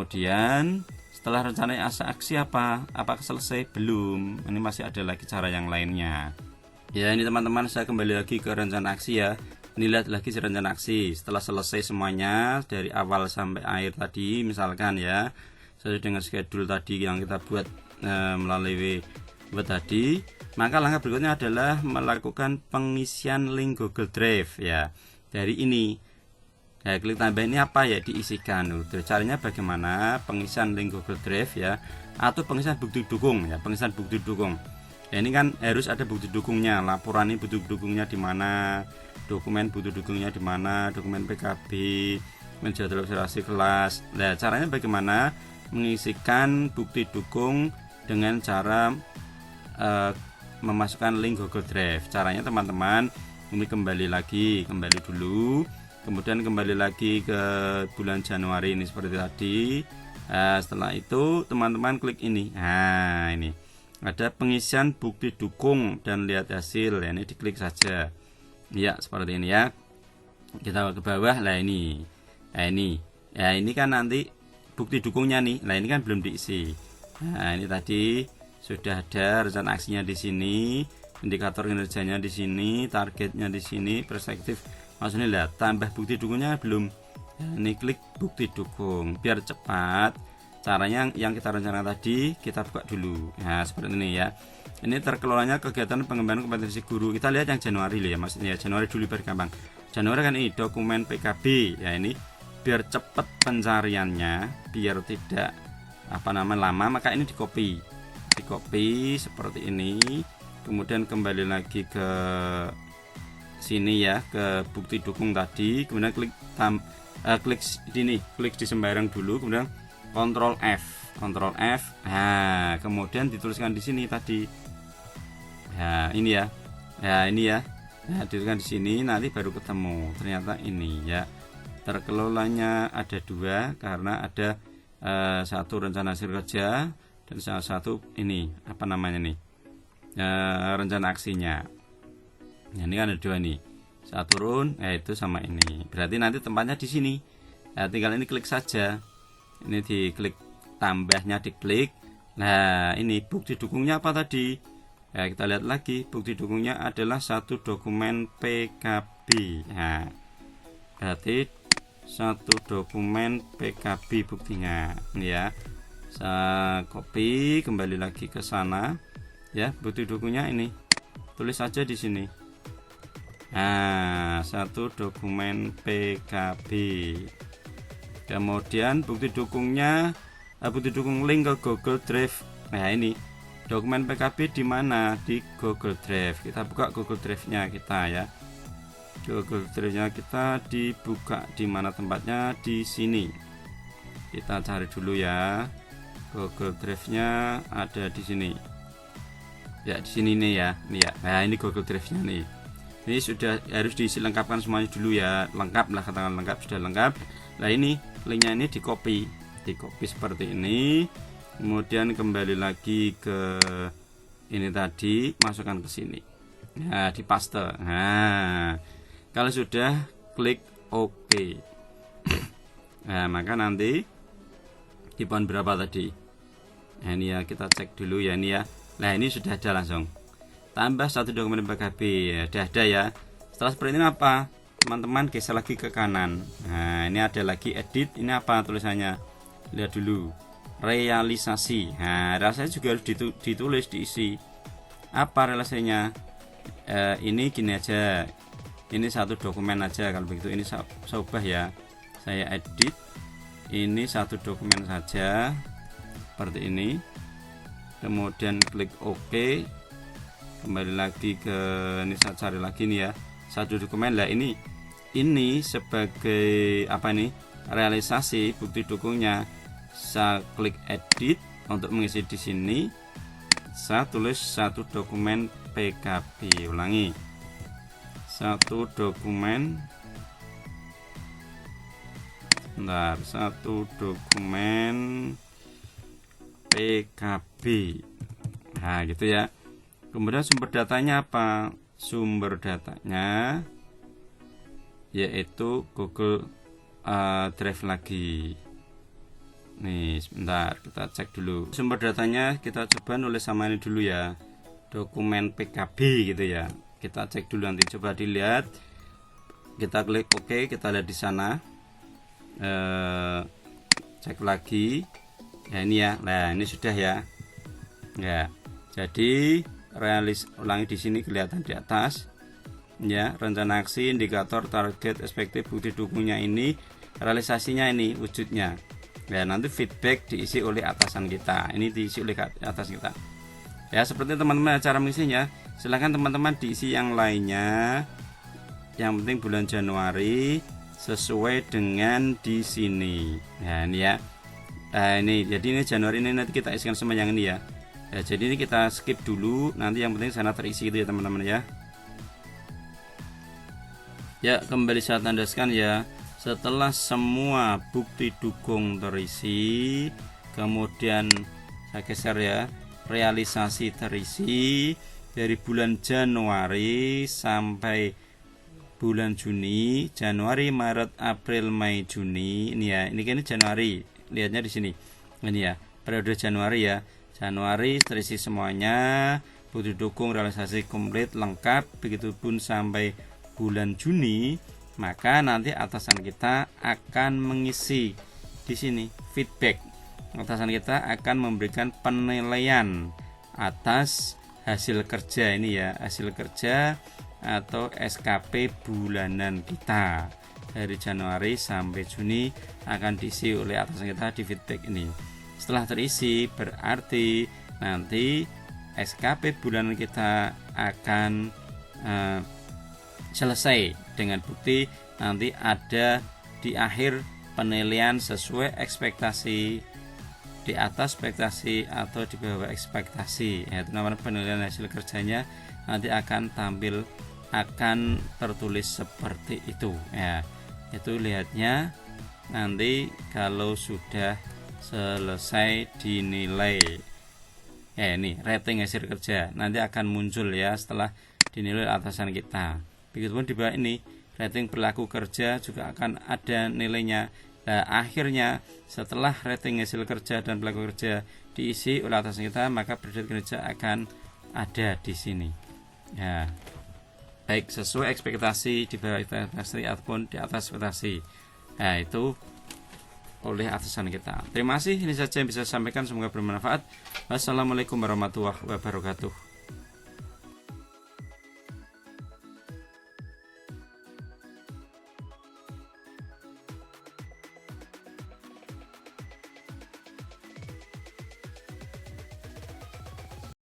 Kemudian setelah rencana aksi apa? Apakah selesai? Belum. Ini masih ada lagi cara yang lainnya. Ya, ini teman-teman, saya kembali lagi ke rencana aksi ya. Ini lihat lagi rencana aksi. Setelah selesai semuanya dari awal sampai akhir tadi, misalkan ya, sesuai dengan schedule tadi yang kita buat melalui web tadi, maka langkah berikutnya adalah melakukan pengisian link Google Drive ya. Dari ini, ya, klik tambah ini apa ya, diisikan. Caranya bagaimana? Pengisian link Google Drive ya, atau pengisian bukti dukung ya, pengisian bukti dukung. Ya, ini kan harus ada bukti dukungnya. Laporan ini bukti dukungnya di mana? Dokumen bukti dukungnya di mana? Dokumen PKB, menjadwal observasi kelas. Nah, caranya bagaimana? Mengisikan bukti dukung dengan cara memasukkan link Google Drive. Caranya teman-teman, ini kembali dulu, kemudian kembali lagi ke bulan Januari ini seperti tadi. Setelah itu teman-teman klik ini. Nah, ini ada pengisian bukti dukung dan lihat hasil ya, ini diklik saja ya, seperti ini ya. Kita ke bawah lah, ini ya, ini kan nanti bukti dukungnya nih. Nah, ini kan belum diisi. Nah, ini tadi sudah ada rencana aksinya di sini, indikator kinerjanya di sini, targetnya di sini, perspektif. Maksudnya lihat, tambah bukti dukungnya belum. Ya, ini klik bukti dukung biar cepat. Caranya yang kita rencanakan tadi, kita buka dulu. Nah, seperti ini ya. Ini terkelolanya kegiatan pengembangan kompetensi guru. Kita lihat yang Januari ya, maksudnya Januari dulu biar gampang. Januari kan ini dokumen PKB ya, ini biar cepat pencariannya, biar tidak lama, maka ini dikopi seperti ini. Kemudian kembali lagi ke sini ya, ke bukti dukung tadi. Kemudian klik di sembarang dulu, kemudian Ctrl F. Nah, kemudian dituliskan di sini tadi. Nah, ini ya. Nah, dituliskan di sini, nanti baru ketemu. Ternyata ini ya. Terkelolanya ada dua karena ada satu rencana hasil kerja dan salah satu ini rencana aksinya. Nah, ini kan ada dua nih, saat turun itu sama ini, berarti nanti tempatnya di sini. Nah, tinggal ini klik saja, ini diklik tambahnya, diklik. Nah, ini bukti dukungnya apa tadi ya, kita lihat lagi, bukti dukungnya adalah satu dokumen PKB. Nah, berarti satu dokumen PKB buktinya ini ya. Saya copy kembali lagi ke sana ya, bukti dukungnya ini tulis saja di sini. Nah, satu dokumen PKB. Kemudian bukti dukungnya, bukti dukung link ke Google Drive. Nah, ini dokumen PKB di mana? Di Google Drive. Kita buka Google Drive-nya kita ya. Google Drive-nya kita dibuka di mana tempatnya? Di sini. Kita cari dulu ya. Google Drive-nya ada di sini. Ya, di sini nih ya. Nih ya. Nah, ini Google Drive-nya nih. Ini sudah harus diisi lengkapkan semuanya dulu ya. Lengkap lah, katakan lengkap, sudah lengkap. Nah, ini linknya ini di copy seperti ini. Kemudian kembali lagi ke ini tadi, masukkan ke sini. Nah, di paste. Nah, kalau sudah klik OK. Nah, maka nanti di poin berapa tadi? Nah, ini ya, kita cek dulu ya, ini ya. Nah, ini sudah ada langsung. Tambah satu dokumen PKB ya, sudah ada ya. Setelah seperti ini apa? Teman-teman geser lagi ke kanan. Nah, ini ada lagi edit. Ini apa tulisannya? Lihat dulu. Realisasi. Nah, rasanya juga harus ditulis, diisi. Apa realisasinya? Ini gini aja. Ini satu dokumen aja kalau begitu. Ini saya ubah ya. Saya edit. Ini satu dokumen saja. Seperti ini. Kemudian klik OK. Kembali lagi ke ini, saya cari lagi nih ya, satu dokumen lah. Ini sebagai apa nih, realisasi bukti dukungnya. Saya klik edit untuk mengisi di sini. Saya tulis satu dokumen PKB. Ulangi, satu dokumen, satu dokumen PKB. Nah, gitu ya. Kemudian sumber datanya apa? Sumber datanya yaitu Google Drive lagi. Nih sebentar kita cek dulu sumber datanya, kita coba nulis sama ini dulu ya, dokumen PKB gitu ya. Kita cek dulu, nanti coba dilihat, kita klik OK, kita lihat di sana. Cek lagi ya, ini ya. Nah ini sudah ya. Ya jadi ulangi di sini, kelihatan di atas ya, rencana aksi, indikator, target, efektif, bukti dukungnya ini, realisasinya ini, wujudnya ya. Nanti feedback diisi oleh atasan kita, ini diisi oleh atas kita ya. Seperti teman-teman cara mengisinya, silahkan teman-teman diisi yang lainnya, yang penting bulan Januari sesuai dengan di sini ya. Ini ya, ini jadi ini Januari ini nanti kita isikan semua yang ini ya. Jadi ini kita skip dulu, nanti yang penting sana terisi itu ya teman-teman ya. Ya kembali saya tandaskan ya, setelah semua bukti dukung terisi, kemudian saya geser ya, realisasi terisi dari bulan Januari sampai bulan Juni, Januari, Maret, April, Mei, Juni. Ini ya, ini kan Januari, lihatnya di sini. Ini ya, periode Januari ya. Januari terisi semuanya, bukti dukung realisasi komplit lengkap, begitupun sampai bulan Juni. Maka nanti atasan kita akan mengisi di sini feedback. Atasan kita akan memberikan penilaian atas hasil kerja ini ya, hasil kerja atau SKP bulanan kita dari Januari sampai Juni akan diisi oleh atasan kita di feedback ini. Setelah terisi berarti nanti SKP bulanan kita akan selesai dengan bukti nanti ada di akhir penilaian sesuai ekspektasi, di atas ekspektasi atau di bawah ekspektasi ya. Itu namanya penilaian hasil kerjanya, nanti akan tampil, akan tertulis seperti itu ya. Itu lihatnya nanti kalau sudah selesai dinilai ya. Ini rating hasil kerja nanti akan muncul ya setelah dinilai atasan kita. Begitupun di bawah ini rating perilaku kerja juga akan ada nilainya. Nah, akhirnya setelah rating hasil kerja dan perilaku kerja diisi oleh atasan kita, maka periode kerja akan ada di sini ya, baik sesuai ekspektasi, di bawah ekspektasi ataupun di atas ekspektasi. Nah itu oleh atasan kita. Terima kasih, ini saja yang bisa saya sampaikan, semoga bermanfaat. Wassalamualaikum warahmatullahi wabarakatuh.